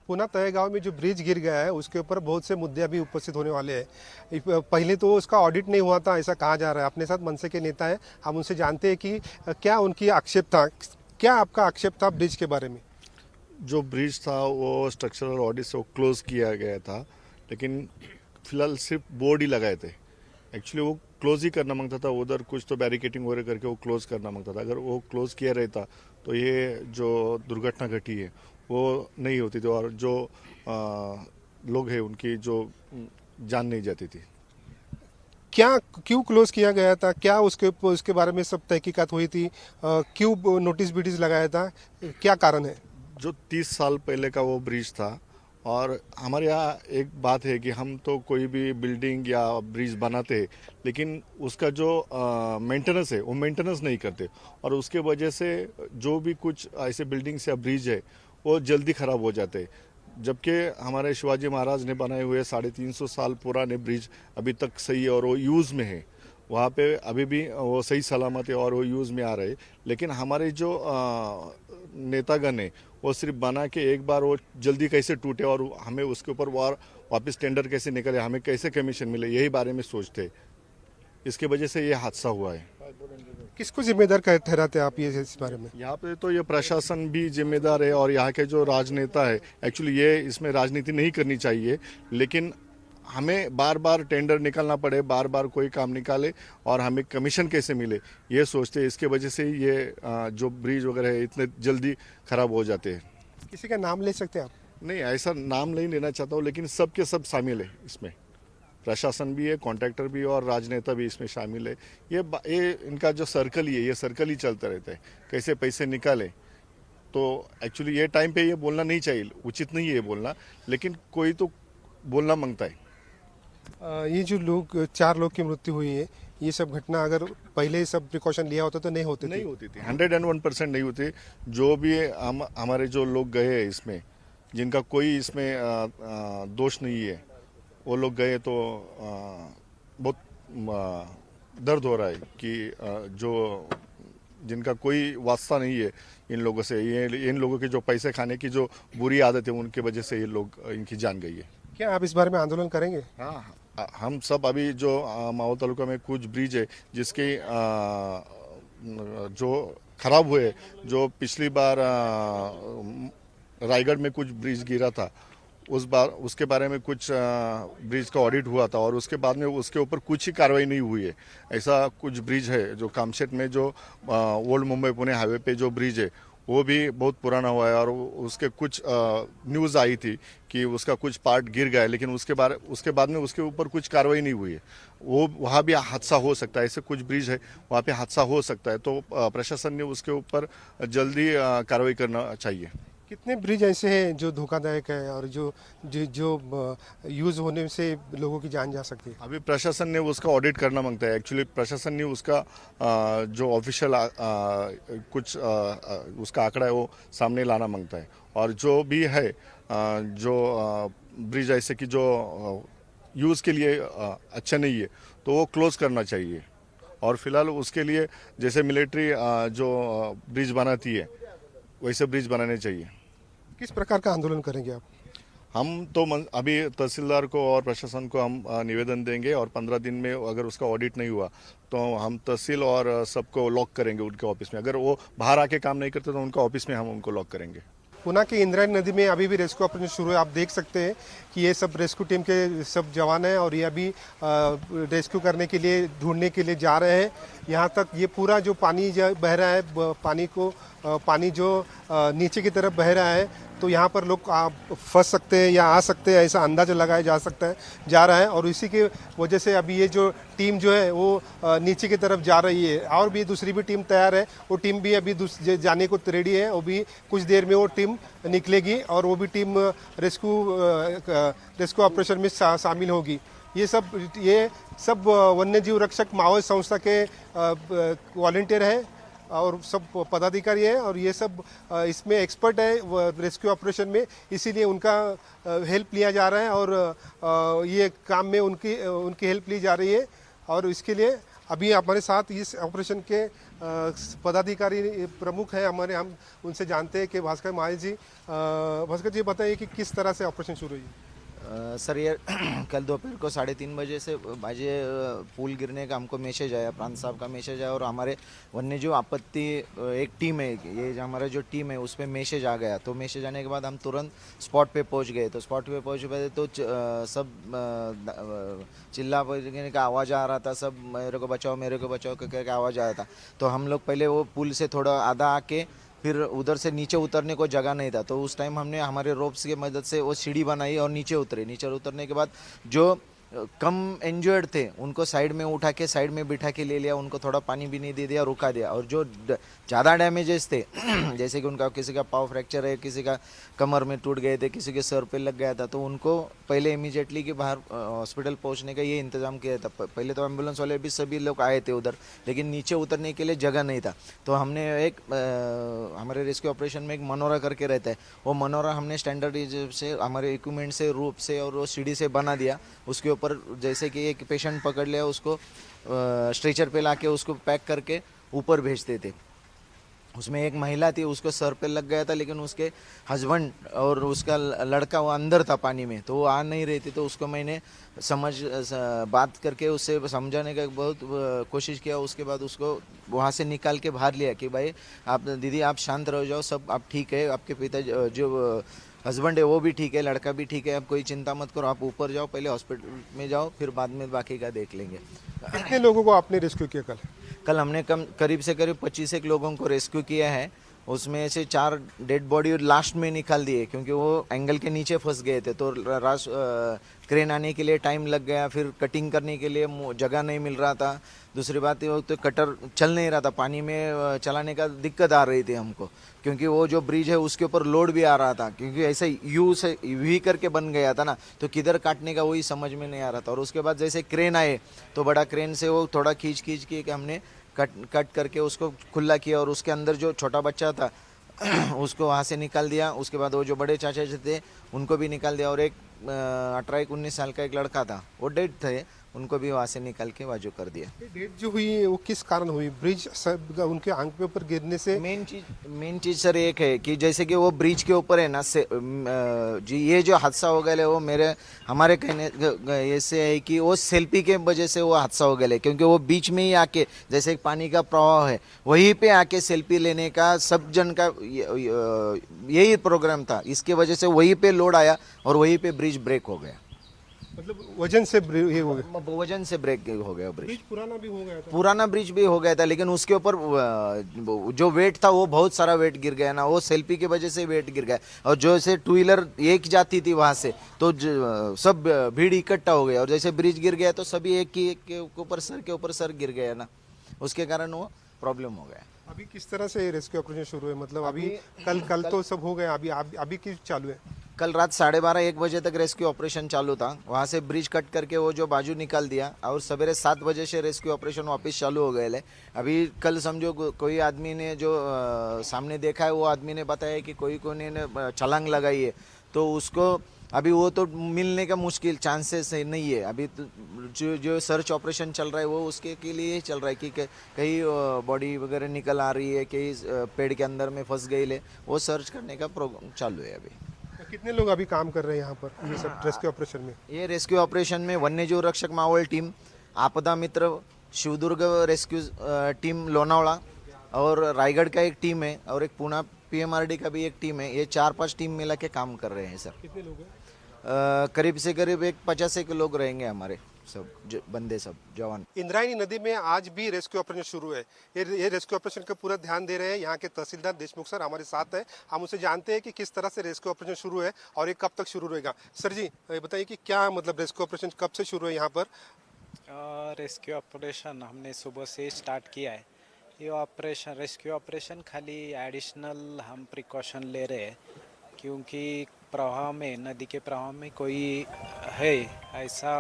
पुना तळेगाव में जो ब्रिज गिर गया है उसके ऊपर बहुत से मुद्दे अभी उपस्थित होने वाले हैं। पहले तो उसका ऑडिट नहीं हुआ था ऐसा कहा जा रहा है। अपने साथ मनसे के नेता हैं, हम उनसे जानते हैं कि क्या उनकी आक्षेप था, क्या आपका आक्षेप था ब्रिज के बारे में? जो ब्रिज था वो स्ट्रक्चरल ऑडिट से क्लोज किया गया था, लेकिन फिलहाल सिर्फ बोर्ड ही लगाए थे। एक्चुअली वो क्लोज ही करना मांगता था, उधर कुछ तो बैरिकेटिंग वगैरह करके वो क्लोज करना मांगता था। अगर वो क्लोज किया रहता तो ये जो दुर्घटना घटी है वो नहीं होती थी और जो लोग हैं उनकी जो जान नहीं जाती थी। क्या क्यों क्लोज किया गया था? क्या उसके बारे में सब तहकीकात हुई थी? क्यों नोटिस बिटिस लगाया था? क्या कारण है? जो 30 साल पहले का वो ब्रिज था और हमारे यहाँ एक बात है कि हम तो कोई भी बिल्डिंग या ब्रिज बनाते हैं, लेकिन उसका जो मेंटेनेंस है वो मेंटेनेंस नहीं करते और उसके वजह से जो भी कुछ ऐसे बिल्डिंग्स या ब्रिज है वो जल्दी ख़राब हो जाते हैं। जबकि हमारे शिवाजी महाराज ने बनाए हुए 350 साल पुराने ब्रिज अभी तक सही है और वो यूज़ में है। वहाँ पे अभी भी वो सही सलामत है और वो यूज़ में आ रहे हैं। लेकिन हमारे जो नेतागण है वो सिर्फ बना के एक बार वो जल्दी कैसे टूटे और हमें उसके ऊपर वापस टेंडर कैसे निकले, हमें कैसे कमीशन मिले, यही बारे में सोचते। इसके वजह से ये हादसा हुआ है। किसको जिम्मेदार ठहराते आप ये इस बारे में? यहाँ पे तो ये प्रशासन भी जिम्मेदार है और यहाँ के जो राजनेता है, एक्चुअली ये इसमें राजनीति नहीं करनी चाहिए, लेकिन हमें बार बार टेंडर निकालना पड़े, बार बार कोई काम निकाले और हमें कमीशन कैसे मिले, ये सोचते हैं। इसके वजह से ये जो ब्रिज वगैरह है इतने जल्दी खराब हो जाते हैं। किसी का नाम ले सकते हैं आप? नहीं, ऐसा नाम नहीं लेना चाहता हूँ, लेकिन सब के सब शामिल है इसमें। प्रशासन भी है, कॉन्ट्रैक्टर भी और राजनेता भी इसमें शामिल है। ये इनका जो सर्कल ही है, ये सर्कल ही चलता रहता है, कैसे पैसे निकाले। तो एक्चुअली ये टाइम पे ये बोलना नहीं चाहिए, उचित नहीं है ये बोलना, लेकिन कोई तो बोलना मांगता है। ये जो लोग 4 लोग की मृत्यु हुई है, ये सब घटना अगर पहले सब प्रिकॉशन लिया होता तो नहीं होती थी। 101% नहीं होती। जो भी हमारे जो लोग गए हैं इसमें, जिनका कोई इसमें दोष नहीं है, वो लोग गए तो बहुत दर्द हो रहा है कि जो जिनका कोई वास्ता नहीं है इन लोगों से, इन लोगों के जो पैसे खाने की जो बुरी आदत है उनके वजह से ये लोग इनकी जान गई है। क्या आप इस बारे में आंदोलन करेंगे? हाँ, हम सब अभी जो माओ तालुका में कुछ ब्रिज है जिसके जो खराब हुए, जो पिछली बार रायगढ़ में कुछ ब्रिज गिरा था, उस बार उसके बारे में कुछ ब्रिज का ऑडिट हुआ था और उसके बाद में उसके ऊपर कुछ ही कार्रवाई नहीं हुई है। ऐसा कुछ ब्रिज है जो कामशेट में जो ओल्ड मुंबई पुणे हाईवे पे जो ब्रिज है वो भी बहुत पुराना हुआ है और उसके कुछ न्यूज़ आई थी कि उसका कुछ पार्ट गिर गया है, लेकिन उसके बाद में उसके ऊपर कुछ कार्रवाई नहीं हुई है। वो वहाँ भी हादसा हो सकता है, ऐसे कुछ ब्रिज है वहाँ पे हादसा हो सकता है। तो प्रशासन ने उसके ऊपर जल्दी कार्रवाई करना चाहिए। कितने ब्रिज ऐसे हैं जो धोखादायक है और जो जो जो यूज़ होने से लोगों की जान जा सकती है? अभी प्रशासन ने उसका ऑडिट करना मांगता है। एक्चुअली प्रशासन ने उसका जो ऑफिशियल कुछ उसका आंकड़ा है वो सामने लाना मांगता है और जो भी है जो ब्रिज ऐसे कि जो यूज़ के लिए अच्छा नहीं है तो वो क्लोज करना चाहिए। और फिलहाल उसके लिए जैसे मिलिट्री जो ब्रिज बनाती है वैसे ब्रिज बनाने चाहिए। किस प्रकार का आंदोलन करेंगे आप? हम तो अभी तहसीलदार को और प्रशासन को हम निवेदन देंगे और 15 दिन में अगर उसका ऑडिट नहीं हुआ तो हम तहसील और सबको लॉक करेंगे उनके ऑफिस में। अगर वो बाहर आके काम नहीं करते तो उनका ऑफिस में हम उनको लॉक करेंगे। पुणे की इंद्रायणी नदी में अभी भी रेस्क्यू ऑपरेशन शुरू है। आप देख सकते हैं कि ये सब रेस्क्यू टीम के सब जवान हैं और ये अभी रेस्क्यू करने के लिए, ढूंढने के लिए जा रहे हैं। यहाँ तक ये पूरा जो पानी बह रहा है, पानी जो नीचे की तरफ बह रहा है, तो यहाँ पर लोग फंस सकते हैं या आ सकते हैं, ऐसा अंदाजा लगाया जा रहा है। और इसी की वजह से अभी ये जो टीम जो है वो नीचे की तरफ जा रही है और भी दूसरी भी टीम तैयार है। वो टीम भी अभी जाने को रेडी है। वो भी कुछ देर में वो टीम निकलेगी और वो भी टीम रेस्क्यू ऑपरेशन में शामिल होगी। ये सब वन्य जीव रक्षक माओवादी संस्था के वॉलंटियर हैं और सब पदाधिकारी है और ये सब इसमें एक्सपर्ट है रेस्क्यू ऑपरेशन में, इसीलिए उनका हेल्प लिया जा रहा है और ये काम में उनकी हेल्प ली जा रही है। और इसके लिए अभी हमारे साथ इस ऑपरेशन के पदाधिकारी प्रमुख हैं हमारे, हम उनसे जानते हैं कि भास्कर माही जी, भास्कर जी बताइए कि किस तरह से ऑपरेशन शुरू हुई। सर ये कल दोपहर को 3:30 बजे से पुल गिरने का हमको मैसेज आया, प्रांत साहब का मैसेज आया और हमारे वन्यजीव आपत्ति एक टीम है, ये जो हमारा जो टीम है उस पर मैसेज आ गया। तो मैसेज आने के बाद हम तुरंत स्पॉट पे पहुंच गए। तो स्पॉट पे पहुंच गए तो सब चिल्ला पड़ने का आवाज़ आ रहा था, सब मेरे को बचाओ करके आवाज़ आ रहा था। तो हम लोग पहले वो पुल से थोड़ा आधा आके फिर उधर से नीचे उतरने को जगह नहीं था, तो उस टाइम हमने हमारे रोप्स की मदद से वो सीढ़ी बनाई और नीचे उतरे। नीचे उतरने के बाद जो कम इंजर्ड थे उनको साइड में उठा के साइड में बिठा के ले लिया, उनको थोड़ा पानी भी नहीं दे दिया, रुका दिया। और जो ज़्यादा डैमेजेस थे जैसे कि उनका किसी का पाव फ्रैक्चर है, किसी का कमर में टूट गए थे, किसी के सर पे लग गया था, तो उनको पहले इमीडिएटली कि बाहर हॉस्पिटल पहुंचने का ये इंतज़ाम किया था। पहले तो एम्बुलेंस वाले भी सभी लोग आए थे उधर, लेकिन नीचे उतरने के लिए जगह नहीं था। तो हमने एक हमारे रेस्क्यू ऑपरेशन में एक मनोरा करके रहता है, वो मनोरा हमने स्टैंडर्ड से हमारे इक्विपमेंट से, रूप से और वो सीढ़ी से बना दिया। उसके ऊपर जैसे कि एक पेशेंट पकड़ लिया, उसको स्ट्रेचर पे लाके उसको पैक करके ऊपर भेजते थे। उसमें एक महिला थी, उसको सर पे लग गया था, लेकिन उसके हस्बैंड और उसका लड़का वो अंदर था पानी में, तो वो आ नहीं रही थी। तो उसको मैंने बात करके उससे समझाने का बहुत कोशिश किया। उसके बाद उसको वहाँ से निकाल के बाहर लिया कि भाई आप दीदी आप शांत रह जाओ, सब आप ठीक है, आपके पिता जो हस्बैंड है वो भी ठीक है, लड़का भी ठीक है, आप कोई चिंता मत करो, आप ऊपर जाओ, पहले हॉस्पिटल में जाओ, फिर बाद में बाकी का देख लेंगे। कितने लोगों को आपने रेस्क्यू किया कल? कल हमने करीब से करीब 25 एक लोगों को रेस्क्यू किया है। उसमें से 4 डेड बॉडी लास्ट में निकाल दिए, क्योंकि वो एंगल के नीचे फंस गए थे। तो क्रेन आने के लिए टाइम लग गया, फिर कटिंग करने के लिए जगह नहीं मिल रहा था। दूसरी बात ये तो कटर चल नहीं रहा था, पानी में चलाने का दिक्कत आ रही थी हमको, क्योंकि वो जो ब्रिज है उसके ऊपर लोड भी आ रहा था, क्योंकि ऐसे यू से वी करके बन गया था ना, तो किधर काटने का वही समझ में नहीं आ रहा था। और उसके बाद जैसे क्रेन आए तो बड़ा क्रेन से वो थोड़ा खींच के हमने कट करके उसको खुला किया, और उसके अंदर जो छोटा बच्चा था उसको वहाँ से निकाल दिया। उसके बाद वो जो बड़े चाचा जी थे उनको भी निकाल दिया, और एक 18-19 साल का एक लड़का था, वो डेड थे, उनको भी वहाँ से निकाल के वाजू कर दिया। डेट जो हुई वो किस कारण हुई? ब्रिज उनके आंख के ऊपर गिरने से? मेन चीज सर एक है कि जैसे कि वो ब्रिज के ऊपर है ना से जी, ये जो हादसा हो गया है वो हमारे कहने ऐसे है कि वो सेल्फी के वजह से वो हादसा हो गया है, क्योंकि वो बीच में ही आके जैसे पानी का प्रवाह है वहीं पे आके सेल्फी लेने का सब जन का यही प्रोग्राम था। इसके वजह से वहीं पे लोड आया और वहीं पे ब्रिज ब्रेक हो गया, मतलब वजन से ये हो गया, वजन से ब्रेक हो गया ब्रिज। पुराना भी हो गया था, पुराना ब्रिज भी हो गया था, लेकिन उसके ऊपर जो वेट था वो बहुत सारा वेट गिर गया ना, वो सेल्फी की वजह से वेट गिर गया। और जो से 2 व्हीलर एक जाती थी वहां से, तो सब भीड़ इकट्ठा हो गया, और जैसे ब्रिज गिर गया तो सभी एक के ऊपर सर गिर गया ना, उसके कारण वो प्रॉब्लम हो गया। अभी किस तरह से रेस्क्यू ऑपरेशन शुरू है? मतलब अभी कल तो सब हो गया, अभी किस चालू है? कल रात 12:30-1 बजे तक रेस्क्यू ऑपरेशन चालू था। वहाँ से ब्रिज कट करके वो जो बाजू निकाल दिया, और सवेरे 7 बजे से रेस्क्यू ऑपरेशन वापस चालू हो गए है। अभी कल समझो कोई आदमी ने जो सामने देखा है, वो आदमी ने बताया कि कोई ने छलांग लगाई है, तो उसको अभी वो तो मिलने का मुश्किल चांसेस नहीं है। अभी तो जो सर्च ऑपरेशन चल रहा है वो उसके के लिए चल रहा है कि कहीं बॉडी वगैरह निकल आ रही है, कहीं पेड़ के अंदर में फंस गई है, वो सर्च करने का प्रोग्राम चालू है अभी। कितने लोग अभी काम कर रहे हैं यहाँ पर ये सब रेस्क्यू ऑपरेशन में? ये रेस्क्यू ऑपरेशन में वन्यजीव रक्षक मावल टीम, आपदा मित्र शिवदुर्ग रेस्क्यू टीम लोनावला, और रायगढ़ का एक टीम है, और एक पुणे PMRD का भी एक टीम है। ये 4-5 टीम मिला के काम कर रहे हैं सर। कितने लोग हैं? करीब से करीब 50 लोग रहेंगे हमारे सब बंदे, सब जवान। इंद्रायणी नदी में आज भी रेस्क्यू ऑपरेशन शुरू है। ये रेस्क्यू ऑपरेशन का पूरा ध्यान दे रहे हैं यहाँ के तहसीलदार देशमुख सर हमारे साथ है। हम उसे जानते हैं कि किस तरह से रेस्क्यू ऑपरेशन शुरू है और ये कब तक शुरू रहेगा। सर जी बताइए कि क्या मतलब रेस्क्यू ऑपरेशन कब से शुरू है यहाँ पर? रेस्क्यू ऑपरेशन हमने सुबह से स्टार्ट किया है। ये ऑपरेशन रेस्क्यू ऑपरेशन खाली एडिशनल हम प्रिकॉशन ले रहे हैं, क्योंकि प्रवाह में, नदी के प्रवाह में कोई है ऐसा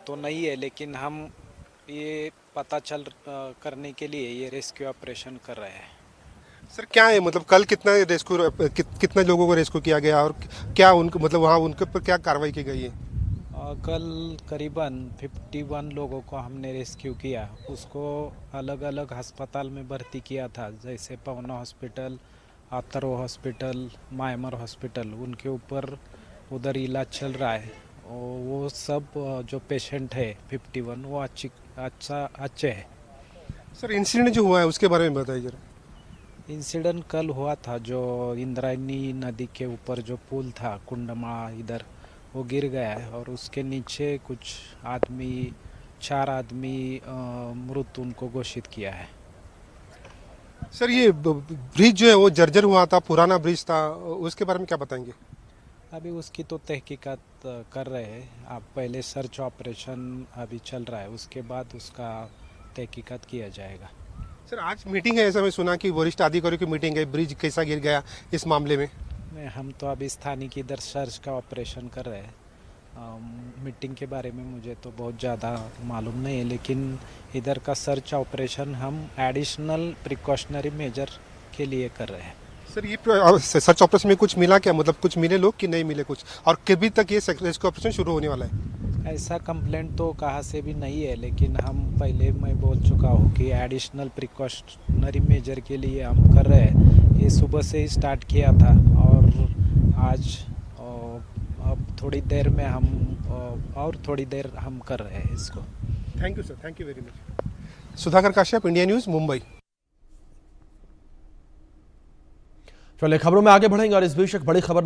तो नहीं है, लेकिन हम ये पता करने के लिए ये रेस्क्यू ऑपरेशन कर रहे हैं। सर क्या है मतलब कल कितना लोगों को रेस्क्यू किया गया और क्या उनको मतलब वहाँ उनके ऊपर क्या कार्रवाई की गई है? कल करीबन 51 लोगों को हमने रेस्क्यू किया। उसको अलग अलग अस्पताल में भर्ती किया था, जैसे पवना हॉस्पिटल, आतरो हॉस्पिटल, मायमर हॉस्पिटल। उनके ऊपर उधर इलाज चल रहा है। और वो सब जो पेशेंट है 51 वो अच्छे हैं। सर इंसिडेंट जो हुआ है उसके बारे में बताइए जरा। इंसिडेंट कल हुआ था, जो इंद्रायणी नदी के ऊपर जो पुल था कुंडमा इधर, वो गिर गया है और उसके नीचे कुछ आदमी 4 आदमी मृत उनको घोषित किया है। सर ये ब्रिज जो है वो जर्जर हुआ था, पुराना ब्रिज था, उसके बारे में क्या बताएंगे? अभी उसकी तो तहकीकात कर रहे हैं। अब पहले सर्च ऑपरेशन अभी चल रहा है, उसके बाद उसका तहकीकात किया जाएगा। सर आज मीटिंग है, ऐसा मैं सुना कि वरिष्ठ अधिकारियों की मीटिंग है, ब्रिज कैसा गिर गया इस मामले में। हम तो अभी स्थानीय की इधर सर्च का ऑपरेशन कर रहे हैं। मीटिंग के बारे में मुझे तो बहुत ज़्यादा मालूम नहीं है, लेकिन इधर का सर्च ऑपरेशन हम एडिशनल प्रिकॉशनरी मेजर के लिए कर रहे हैं। सर ये सर्च ऑपरेशन में कुछ मिला क्या, मतलब कुछ मिले लोग कि नहीं मिले कुछ, और कभी तक ये रेस्क्यू ऑपरेशन शुरू होने वाला है? ऐसा कंप्लेंट तो कहाँ से भी नहीं है, लेकिन हम पहले मैं बोल चुका हूँ कि एडिशनल प्रिकॉशनरी मेजर के लिए हम कर रहे हैं। ये सुबह से ही स्टार्ट किया था और आज अब थोड़ी देर में हम और थोड़ी देर हम कर रहे हैं इसको। Thank you sir, thank you very much. Sudhakar Kashyap, India news, Mumbai. चलिए खबरों में आगे बढ़ेंगे और इस बीच एक बड़ी खबर